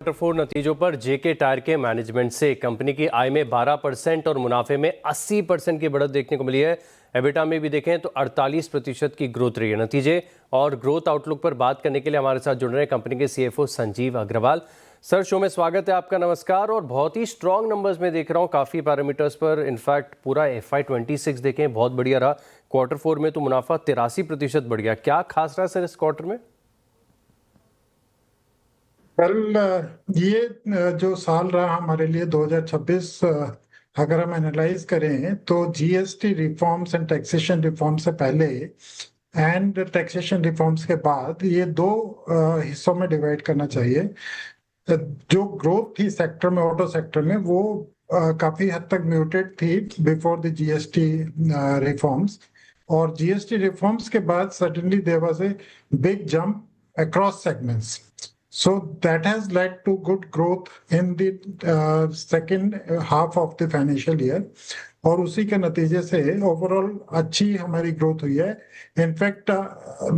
Quarter four नतीजों पर जेके tyre के मैनेजमेंट से कंपनी की आय में 12% और मुनाफे में 80% की बढ़त देखने को मिली है। एबिटा में भी देखें तो 48% की ग्रोथ रही है। नतीजे और ग्रोथ आउटलुक पर बात करने के लिए हमारे साथ जुड़ रहे हैं कंपनी के CFO Sanjeev Agarwal. Sir, show में स्वागत है आपका। नमस्कार। और बहुत ही स्ट्रॉन्ग नंबर्स में देख रहा हूँ काफ़ी पैरामीटर्स पर। इनफैक्ट पूरा FY26 देखें बहुत बढ़िया रहा। क्वार्टर फोर में तो मुनाफा 83% बढ़ गया। क्या खास रहा सर इस क्वार्टर में? कल ये जो साल रहा हमारे लिए 2026, अगर हम एनालाइज करें तो GST reforms and taxation reform से पहले एंड टैक्सेशन रिफॉर्म्स के बाद ये दो हिस्सों में डिवाइड करना चाहिए। जो ग्रोथ थी सेक्टर में, ऑटो सेक्टर में, वो काफी हद तक म्यूटेड थी बिफोर द जीएसटी रिफॉर्म्स, और जीएसटी रिफॉर्म्स के बाद suddenly there was a big jump across segments. So that has led to good growth in the second half of the financial year. और उसी के नतीजे से ओवरऑल अच्छी हमारी ग्रोथ हुई है। इनफैक्ट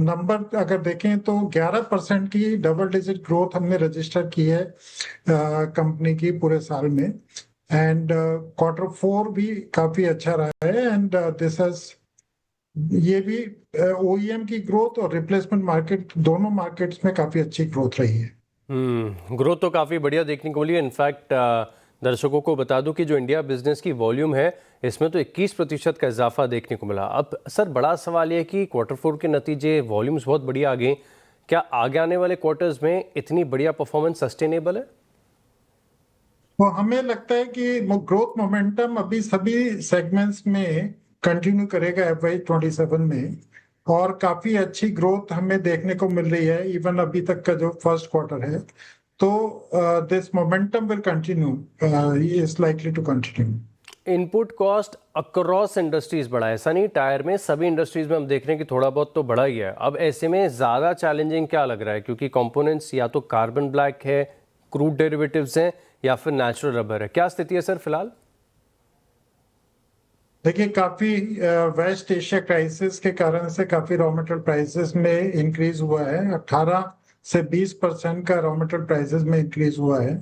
नंबर अगर देखें तो 11% की डबल डिजिट ग्रोथ हमने रजिस्टर की है कंपनी की पूरे साल में। एंड क्वार्टर फोर भी काफी अच्छा रहा है। एंड दिस हैज ये भी ओईएम की ग्रोथ और रिप्लेसमेंट मार्केट, दोनों मार्केट्स में काफी अच्छी ग्रोथ रही है। ग्रोथ तो काफ़ी बढ़िया देखने को मिली है। इनफैक्ट दर्शकों को बता दूं कि जो इंडिया बिजनेस की वॉल्यूम है इसमें तो 21% का इजाफा देखने को मिला। अब सर, बड़ा सवाल यह कि क्वार्टर फोर के नतीजे, वॉल्यूम्स बहुत बढ़िया आ गए। क्या आगे आने वाले क्वार्टर्स में इतनी बढ़िया परफॉर्मेंस सस्टेनेबल है? तो हमें लगता है कि ग्रोथ मोमेंटम अभी सभी सेगमेंट्स में कंटिन्यू करेगा FY27 में, और काफी अच्छी ग्रोथ हमें देखने को मिल रही है इवन अभी तक का जो फर्स्ट क्वार्टर है। तो this momentum will continue, is likely to continue. Input cost across industries बढ़ा है, ऐसा नहीं टायर में, सभी इंडस्ट्रीज में हम देख रहे हैं कि थोड़ा बहुत तो बढ़ा ही है। अब ऐसे में ज़्यादा चैलेंजिंग क्या लग रहा है? क्योंकि कंपोनेंट्स या तो कार्बन ब्लैक है, क्रूड डेरिवेटिव्स हैं, या फिर नेचुरल रबर है। क्या स्थिति है सर फिलहाल? देखिए, काफी वेस्ट एशिया क्राइसिस के कारण से काफी रॉ मटेरियल प्राइसेस में इंक्रीज हुआ है। 18 से 20% का रॉ मटेरियल प्राइसेस में इंक्रीज हुआ है।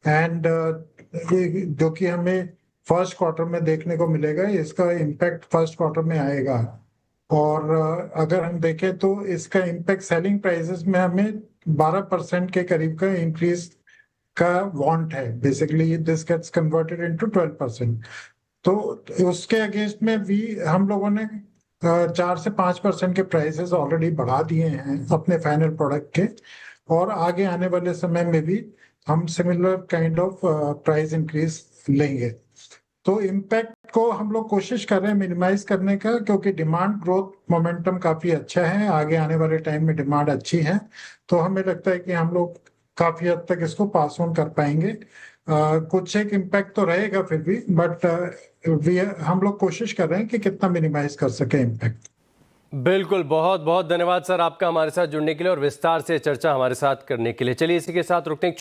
एंड जो कि हमें फर्स्ट क्वार्टर में देखने को मिलेगा, इसका इम्पैक्ट फर्स्ट क्वार्टर में आएगा। और अगर हम देखें तो इसका इम्पैक्ट सेलिंग प्राइसेस में हमें 12% के करीब का इंक्रीज का वांट है। Basically this gets converted into 12%। तो उसके अगेंस्ट में भी हम लोगों ने 4 से 5% के प्राइसेस ऑलरेडी बढ़ा दिए हैं अपने फाइनल प्रोडक्ट के, और आगे आने वाले समय में भी हम similar kind of price increase लेंगे। तो इम्पैक्ट को हम लोग कोशिश कर रहे हैं मिनिमाइज करने का, क्योंकि डिमांड ग्रोथ मोमेंटम काफी अच्छा है, आगे आने वाले टाइम में डिमांड अच्छी है। तो हमें लगता है कि हम लोग काफी हद तक इसको पास ऑन कर पाएंगे। कुछ एक इम्पैक्ट तो रहेगा फिर भी, बट हम लोग कोशिश कर रहे हैं कि कितना मिनिमाइज कर सके इम्पैक्ट। बिल्कुल, बहुत बहुत धन्यवाद सर आपका हमारे साथ जुड़ने के लिए और विस्तार से चर्चा हमारे साथ करने के लिए। चलिए इसी के साथ रुकते हैं।